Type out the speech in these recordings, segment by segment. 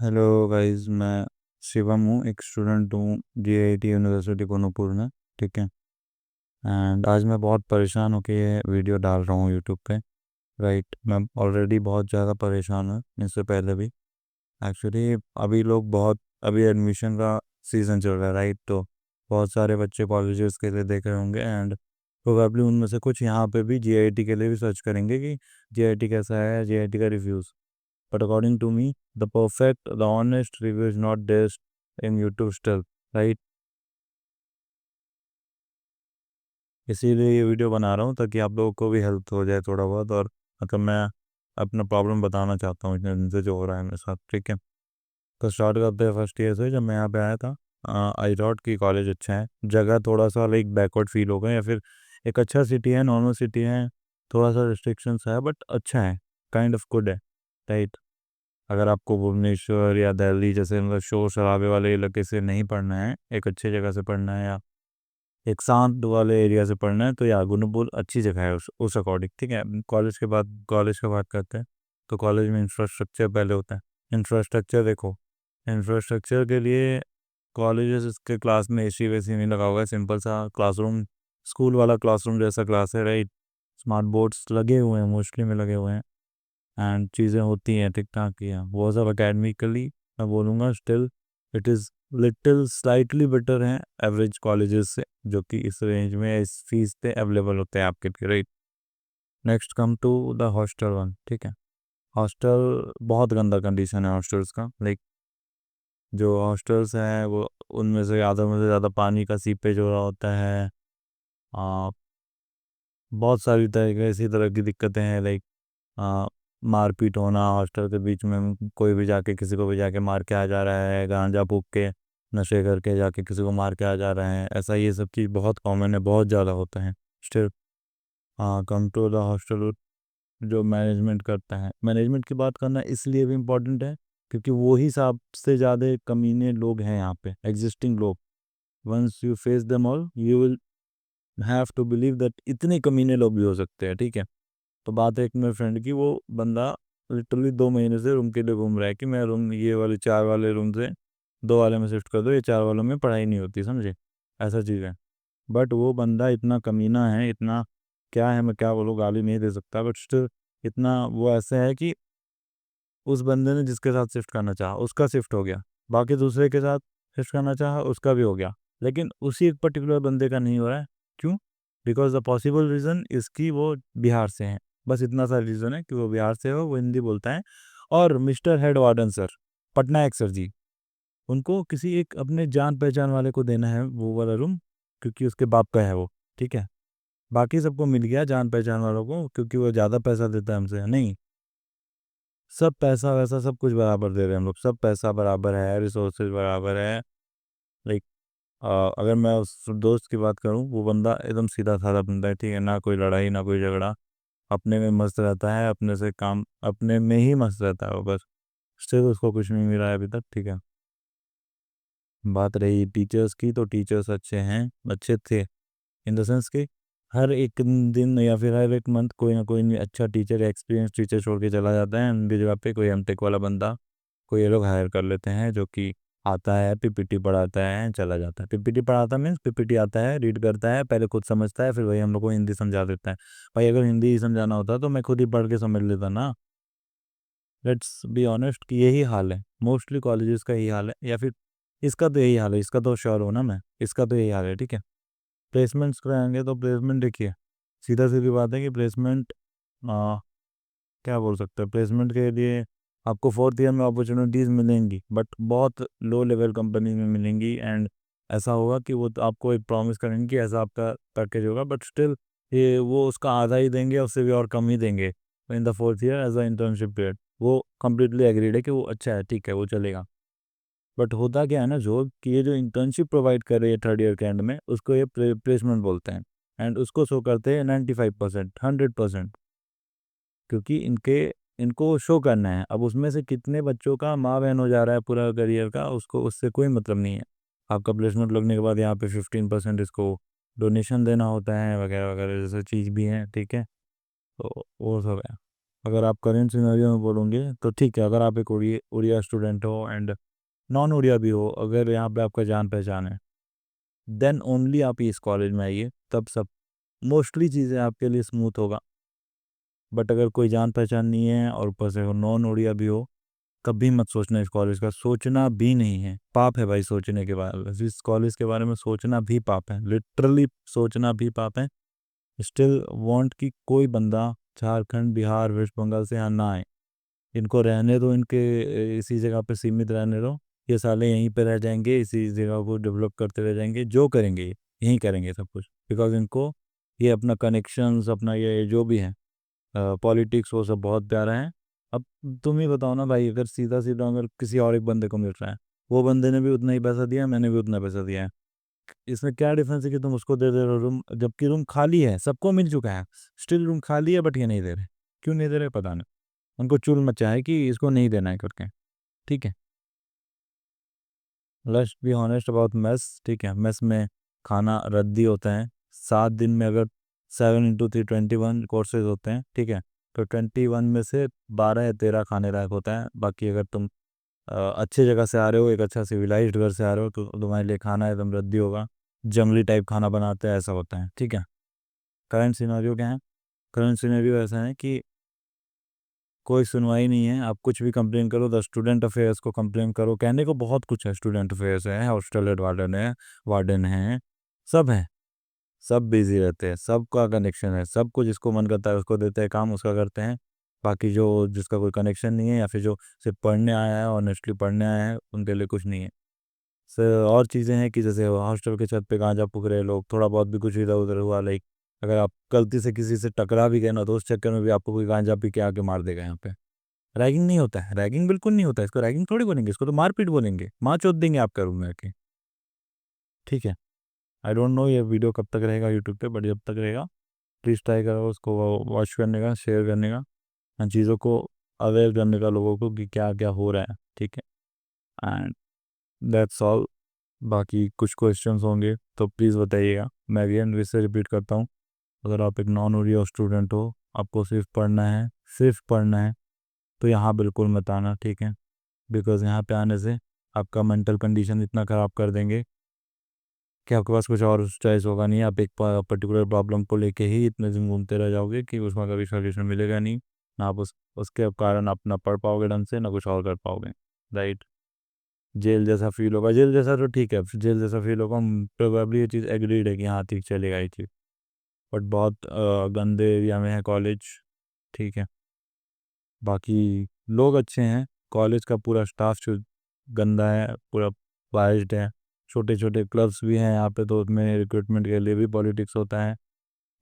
Hello guys, मैं शिवम हूँ। एक स्टूडेंट हूँ जीआईटी यूनिवर्सिटी कोनूपुर में। ठीक है। एंड आज मैं बहुत परेशान होकर ये वीडियो डाल रहा हूँ यूट्यूब पे। राइट, मैं ऑलरेडी बहुत ज़्यादा परेशान हूँ इससे पहले भी। एक्चुअली अभी एडमिशन का सीज़न चल रहा है। राइट, तो बहुत सारे बच्चे कॉलेजेस के लिए देख रहे होंगे एंड प्रोबेबली उनमें से कुछ यहाँ पे भी जीआईटी के लिए भी सर्च करेंगे कि जीआईटी कैसा है, जीआईटी का reviews. But according to me, the honest review is not based in YouTube still, right? इसीलिए ये वीडियो बना रहा हूँ ताकि आप लोगों को भी हेल्प हो जाए थोड़ा बहुत। और मतलब मैं अपना प्रॉब्लम बताना चाहता हूँ इतने दिन से जो हो रहा है मेरे साथ। ठीक है, तो स्टार्ट करते हैं फर्स्ट ईयर से। जब मैं यहाँ पे आया था, आई थॉट कि कॉलेज अच्छा है। जगह थोड़ा सा लाइक बैकवर्ड फील होगा, या फिर एक अच्छा सिटी है, नॉर्मल सिटी है, थोड़ा सा रिस्ट्रिक्शंस है बट अच्छा है, काइंड ऑफ गुड है। राइट, अगर आपको भुवनेश्वर या दिल्ली जैसे मतलब शोर शराबे वाले इलाके से नहीं पढ़ना है, एक अच्छी जगह से पढ़ना है, या एक शांत वाले एरिया से पढ़ना है, तो या गुनूपुर अच्छी जगह है उस अकॉर्डिंग। ठीक है, कॉलेज की बात करते हैं। तो कॉलेज में इंफ्रास्ट्रक्चर पहले होता है। इंफ्रास्ट्रक्चर देखो, इंफ्रास्ट्रक्चर के लिए कॉलेजेस के क्लास में एसी वेसी नहीं लगा हुआ है। सिंपल सा क्लासरूम, स्कूल वाला क्लासरूम जैसा क्लास है। राइट, स्मार्ट बोर्ड्स लगे हुए हैं, मोस्टली में लगे हुए हैं एंड चीज़ें होती हैं ठीक ठाक ही हैं। वो सब अकेडमिकली मैं बोलूँगा still it is little slightly better हैं एवरेज कॉलेजेस से, जो कि इस रेंज में इस फीस पे अवेलेबल होते हैं आपके लिए। Right, next come to the hostel one. ठीक है, हॉस्टल बहुत गंदा कंडीशन है हॉस्टल्स का। लाइक जो हॉस्टल्स हैं वो, उनमें से आधा में से ज़्यादा पानी का सीपेज हो रहा होता है। आ, बहुत सारी तरह इसी तरह की दिक्कतें हैं। लाइक मारपीट होना हॉस्टल के बीच में, कोई भी जाके किसी को भी जाके मार के आ जा रहा है, गांजा फूक के नशे करके जाके किसी को मार के आ जा रहे हैं, ऐसा ये सब चीज़ बहुत कॉमन है, बहुत ज़्यादा होता है स्टिल। हाँ, कम टू द हॉस्टल। जो मैनेजमेंट करता है, मैनेजमेंट की बात करना इसलिए भी इम्पोर्टेंट है क्योंकि वो ही सबसे ज़्यादा कमीने लोग हैं यहाँ पे, एग्जिस्टिंग लोग। Once you face them all you will have to believe that इतने कमीने लोग भी हो सकते हैं। ठीक है, तो बात है एक मेरे फ्रेंड की, वो बंदा लिटरली 2 महीने से रूम के लिए घूम रहा है कि मैं रूम, ये वाले 4 वाले रूम से 2 वाले में शिफ्ट कर दो, ये 4 वालों में पढ़ाई नहीं होती, समझे, ऐसा चीज़ है। बट वो बंदा इतना कमीना है, इतना क्या है, मैं क्या बोलूँ, गाली नहीं दे सकता बट स्टिल इतना वो ऐसे है कि उस बंदे ने जिसके साथ शिफ्ट करना चाहा उसका शिफ्ट हो गया, बाकी दूसरे के साथ शिफ्ट करना चाहा उसका भी हो गया, लेकिन उसी एक पर्टिकुलर बंदे का नहीं हो रहा है। क्यों? बिकॉज द पॉसिबल रीज़न इसकी वो बिहार से हैं। बस इतना सा रीज़न है कि वो बिहार से हो, वो हिंदी बोलता है। और mister head warden sir, Patnaik sir ji, उनको किसी एक अपने जान पहचान वाले को देना है वो वाला रूम, क्योंकि उसके बाप का है वो। ठीक है, बाकी सबको मिल गया जान पहचान वालों को, क्योंकि वो ज़्यादा पैसा देता है हमसे नहीं। सब पैसा वैसा सब कुछ बराबर दे रहे हैं हम लोग, सब पैसा बराबर है, रिसोर्सेज बराबर है। लाइक अगर मैं उस दोस्त की बात करूं, वो बंदा एकदम सीधा साधा बंदा है। ठीक है, ना कोई लड़ाई ना कोई झगड़ा, अपने में मस्त रहता है, अपने से काम अपने में ही मस्त रहता है वो बस। स्टिल उसको कुछ नहीं मिला है अभी तक। ठीक है, बात रही टीचर्स की, तो टीचर्स अच्छे हैं, अच्छे थे इन द सेंस कि हर एक दिन या फिर हर एक मंथ कोई ना कोई अच्छा टीचर, एक्सपीरियंस टीचर छोड़ के चला जाता है। उनकी जगह पे कोई एमटेक वाला बंदा कोई ये लोग हायर कर लेते हैं, जो कि आता है, पीपीटी पढ़ाता है, चला जाता है। पीपीटी पढ़ाता मीन्स पीपीटी आता है, रीड करता है, पहले खुद समझता है, फिर वही हम लोग को हिंदी समझा देता है। भाई अगर हिंदी ही समझाना होता तो मैं खुद ही पढ़ के समझ लेता ना। लेट्स बी ऑनेस्ट कि यही हाल है, मोस्टली कॉलेजेस का यही हाल है, या फिर इसका तो यही हाल है, इसका तो श्योर हो ना मैं, इसका तो यही हाल है। ठीक है, प्लेसमेंट्स कराएंगे तो प्लेसमेंट देखिए, सीधा सीधी बात है कि प्लेसमेंट क्या बोल सकते हैं, प्लेसमेंट के लिए आपको फोर्थ ईयर में अपॉर्चुनिटीज़ मिलेंगी बट बहुत लो लेवल कंपनी में मिलेंगी। एंड ऐसा होगा कि वो तो आपको एक प्रॉमिस करेंगे कि ऐसा आपका पैकेज होगा, बट स्टिल ये वो उसका आधा ही देंगे, उससे भी और कम ही देंगे in the fourth year as a internship period. वो कम्प्लीटली एग्रीड है कि वो अच्छा है, ठीक है, वो चलेगा। बट होता क्या है ना, जो कि ये जो इंटर्नशिप प्रोवाइड कर रही है थर्ड ईयर के एंड में, उसको ये प्लेसमेंट बोलते हैं। एंड उसको शो करते हैं 95%, 100%, क्योंकि इनको शो करना है। अब उसमें से कितने बच्चों का माँ बहन हो जा रहा है पूरा करियर का, उसको उससे कोई मतलब नहीं है। आपका प्लेसमेंट लगने के बाद यहाँ पे 15% इसको डोनेशन देना होता है, वगैरह वगैरह जैसे चीज़ भी है। ठीक है, तो वो सब है। अगर आप करेंट सिनेरियो में बोलोगे तो ठीक है, अगर आप एक उड़िया स्टूडेंट हो एंड नॉन उड़िया भी हो, अगर यहाँ पे आपका जान पहचान है, देन ओनली आप इस कॉलेज में आइए, तब सब मोस्टली चीज़ें आपके लिए स्मूथ होगा। बट अगर कोई जान पहचान नहीं है और ऊपर से नॉन उड़िया भी हो, कभी मत सोचना इस कॉलेज का, सोचना भी नहीं है, पाप है भाई सोचने के बारे में, इस कॉलेज के बारे में सोचना भी पाप है, लिटरली सोचना भी पाप है। स्टिल वांट कि कोई बंदा झारखंड, बिहार, वेस्ट बंगाल से यहाँ ना आए, इनको रहने दो, इनके इसी जगह पे सीमित रहने दो, ये साले यहीं पे रह जाएंगे, इसी जगह को डेवलप करते रह जाएंगे, जो करेंगे यहीं करेंगे सब कुछ, बिकॉज इनको ये अपना कनेक्शंस, अपना ये जो भी है पॉलिटिक्स, वो सब बहुत प्यारा है। अब तुम ही बताओ ना भाई, अगर सीधा सीधा अगर किसी और एक बंदे को मिल रहा है, वो बंदे ने भी उतना ही पैसा दिया, मैंने भी उतना पैसा दिया है, इसमें क्या डिफरेंस है कि तुम उसको दे दे रहे हो रूम, जबकि रूम खाली है, सबको मिल चुका है, स्टिल रूम खाली है, बट ये नहीं दे रहे, क्यों नहीं दे रहे पता नहीं, उनको चुल मचा है कि इसको नहीं देना है करके। ठीक है, let's be honest about mess. ठीक है, मेस में खाना रद्दी होता है, 7 दिन में अगर 7 × 3 21 कोर्सेज होते हैं, ठीक है, तो 21 में से 12 या 13 खाने लायक होता है। बाकी अगर तुम अच्छे जगह से आ रहे हो, एक अच्छा सिविलाइज्ड घर से आ रहे हो, तो तुम्हारे लिए खाना एकदम रद्दी होगा, जंगली टाइप खाना बनाते हैं, ऐसा होता है। ठीक है, करंट सिनेरियो क्या है? करंट सिनेरियो ऐसा है कि कोई सुनवाई नहीं है, आप कुछ भी कंप्लेन करो, द स्टूडेंट अफेयर्स को कंप्लेन करो, कहने को बहुत कुछ है, स्टूडेंट अफेयर्स है, हॉस्टल हेड वार्डन है, सब है, सब बिजी रहते हैं, सबका कनेक्शन है, सबको जिसको मन करता है उसको देते हैं काम, उसका करते हैं। बाकी जो जिसका कोई कनेक्शन नहीं है या फिर जो सिर्फ पढ़ने आया है, ऑनेस्टली पढ़ने आया है, उनके लिए कुछ नहीं है। सर और चीज़ें हैं कि जैसे हॉस्टल के छत पे गांजा फूक रहे लोग, थोड़ा बहुत भी कुछ इधर उधर हुआ, लाइक अगर आप गलती से किसी से टकरा भी गए ना, तो उस चक्कर में भी आपको कोई गांजा पी के आके मार देगा यहाँ पे। रैगिंग नहीं होता है, रैगिंग बिल्कुल नहीं होता है, इसको रैगिंग थोड़ी बोलेंगे, इसको तो मारपीट बोलेंगे, मार चोद देंगे आपका रूम में आके। ठीक है, आई डोंट नो ये वीडियो कब तक रहेगा यूट्यूब पे, बट जब तक रहेगा प्लीज़ ट्राई करो उसको वॉच करने का, शेयर करने का, इन चीज़ों को अवेयर करने का लोगों को कि क्या क्या हो रहा है। ठीक है, एंड दैट्स ऑल। बाकी कुछ क्वेश्चंस होंगे तो प्लीज़ बताइएगा। मैं अगेन फिर से रिपीट करता हूँ, अगर आप एक नॉन ओरिया स्टूडेंट हो, आपको सिर्फ पढ़ना है, सिर्फ पढ़ना है, तो यहाँ बिल्कुल मत आना। ठीक है, बिकॉज यहाँ पे आने से आपका मेंटल कंडीशन इतना ख़राब कर देंगे कि आपके पास कुछ और चॉइस होगा नहीं, आप एक पर्टिकुलर प्रॉब्लम को लेके ही इतने दिन घूमते रह जाओगे कि उसका कभी सोल्यूशन मिलेगा नहीं, ना आप उसके कारण आप ना पढ़ पाओगे ढंग से, ना कुछ और कर पाओगे। राइट, जेल जैसा फील होगा, जेल जैसा तो ठीक है, जेल जैसा फील होगा, प्रोबेबली ये चीज़ एग्रीड है कि हाँ ठीक चलेगा ये चीज़, बट बहुत गंदे एरिया में है कॉलेज। ठीक है, बाकी लोग अच्छे हैं, कॉलेज का पूरा स्टाफ जो गंदा है, पूरा बाइस्ड है, छोटे छोटे क्लब्स भी हैं यहाँ पे, तो उसमें रिक्रूटमेंट के लिए भी पॉलिटिक्स होता है,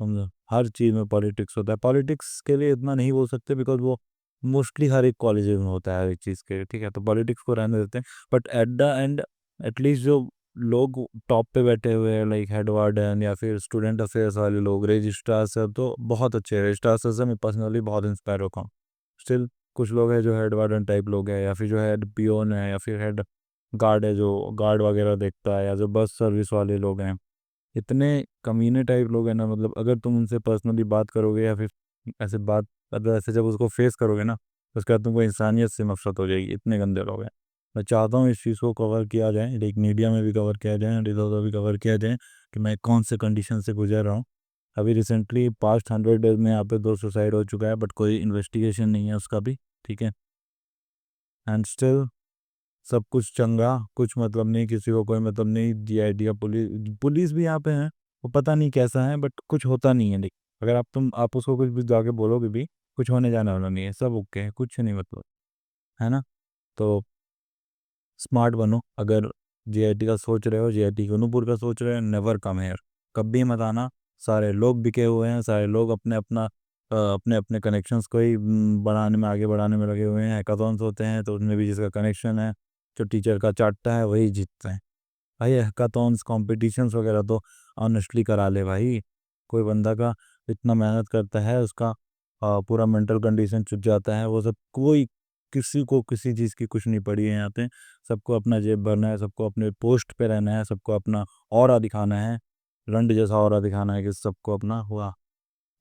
समझो, हर चीज़ में पॉलिटिक्स होता है। पॉलिटिक्स के लिए इतना नहीं बोल सकते बिकॉज वो मोस्टली हर एक कॉलेज में होता है, हर एक चीज़ के। ठीक है, तो पॉलिटिक्स को रहने देते हैं, but at the end at least जो लोग टॉप पे बैठे हुए हैं, लाइक हेड वार्डन या फिर स्टूडेंट अफेयर्स वाले लोग, रजिस्ट्रार सर, तो बहुत अच्छे हैं, रजिस्ट्रार सर से मैं पर्सनली बहुत इंस्पायर होता हूँ। स्टिल कुछ लोग हैं जो हेड वार्डन टाइप लोग हैं, या फिर जो हेड पियोन है, या फिर हेड गार्ड है जो गार्ड वगैरह देखता है, या जो बस सर्विस वाले लोग हैं, इतने कमीने टाइप लोग हैं ना, मतलब अगर तुम उनसे पर्सनली बात करोगे या फिर ऐसे बात, मतलब ऐसे जब उसको फेस करोगे ना, तो उसके बाद तुमको इंसानियत से नफरत हो जाएगी, इतने गंदे लोग हैं। मैं चाहता हूँ इस चीज़ को कवर किया जाए, लाइक मीडिया में भी कवर किया जाए, इधर उधर भी कवर किया जाए कि मैं कौन से कंडीशन से गुजर रहा हूँ। अभी रिसेंटली पास्ट 100 डेज में यहाँ पे 2 सुसाइड हो चुका है, बट कोई इन्वेस्टिगेशन नहीं है उसका भी। ठीक है, एंड स्टिल सब कुछ चंगा, कुछ मतलब नहीं, किसी को कोई मतलब नहीं, DID या पुलिस पुलिस भी यहाँ पे है, वो पता नहीं कैसा है, बट कुछ होता नहीं है। देखिए, अगर आप उसको कुछ भी जाके बोलोगे भी, कुछ होने जाने वाला नहीं है, सब ओके है, कुछ नहीं मतलब, है ना। तो स्मार्ट बनो, अगर JIT का सोच रहे हो, JIT कूनूपुर का सोच रहे हो, नेवर कम हेयर, कभी मत आना। सारे लोग बिके हुए हैं, सारे लोग अपने अपना अपने अपने कनेक्शंस को ही बढ़ाने में, आगे बढ़ाने में लगे हुए हैं। हैकाथॉन्स होते हैं तो उसमें भी जिसका कनेक्शन है, जो टीचर का चाटता है, वही जीतता है भाई। हैकाथॉन्स कॉम्पिटिशन्स वगैरह तो ऑनेस्टली करा ले भाई, कोई बंदा का इतना मेहनत करता है, उसका पूरा मेंटल कंडीशन चुट जाता है, वो सब कोई, किसी को किसी चीज़ की कुछ नहीं पड़ी है यहाँ पे। सबको अपना जेब भरना है, सबको अपने पोस्ट पे रहना है, सबको अपना ऑरा दिखाना है, रंड जैसा ऑरा दिखाना है कि सबको अपना हुआ।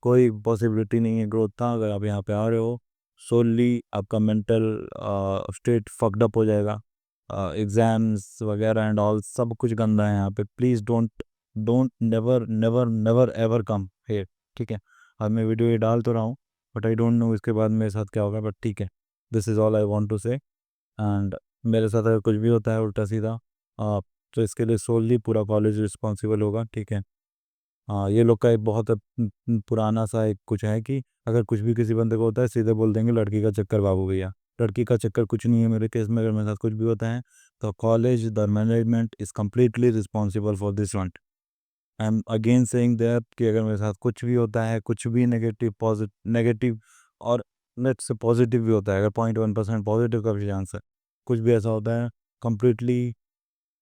कोई पॉसिबिलिटी नहीं है ग्रोथ का, अगर आप यहाँ पे आ रहे हो सोली आपका मेंटल स्टेट फक्ड अप हो जाएगा, एग्जाम्स वगैरह एंड ऑल सब कुछ गंदा है यहाँ पे। Please don't don't never never never ever come here, ठीक है। अब मैं वीडियो ये डाल तो रहा हूँ, बट आई डोंट नो इसके बाद मेरे साथ क्या होगा, बट ठीक है, this is all I want to say. And मेरे साथ अगर कुछ भी होता है उल्टा सीधा, तो इसके लिए सोली पूरा कॉलेज रिस्पॉन्सिबल होगा, ठीक है। हाँ, ये लोग का एक बहुत पुराना सा एक कुछ है कि अगर कुछ भी किसी बंदे को होता है सीधे बोल देंगे लड़की का चक्कर बाबू भैया। लड़की का चक्कर कुछ नहीं है मेरे केस में। अगर मेरे साथ कुछ भी होता है तो college the management is completely responsible for this one. I am again saying that कि अगर मेरे साथ कुछ भी होता है, कुछ भी नेगेटिव पॉजिटिव नेगेटिव और नेट से पॉजिटिव भी होता है, अगर 0.1% पॉजिटिव का भी चांस है, कुछ भी ऐसा होता है, completely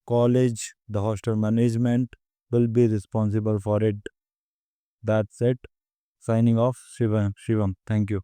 college, the hostel management will be responsible for it. That's it. Signing off, Shivam. Thank you.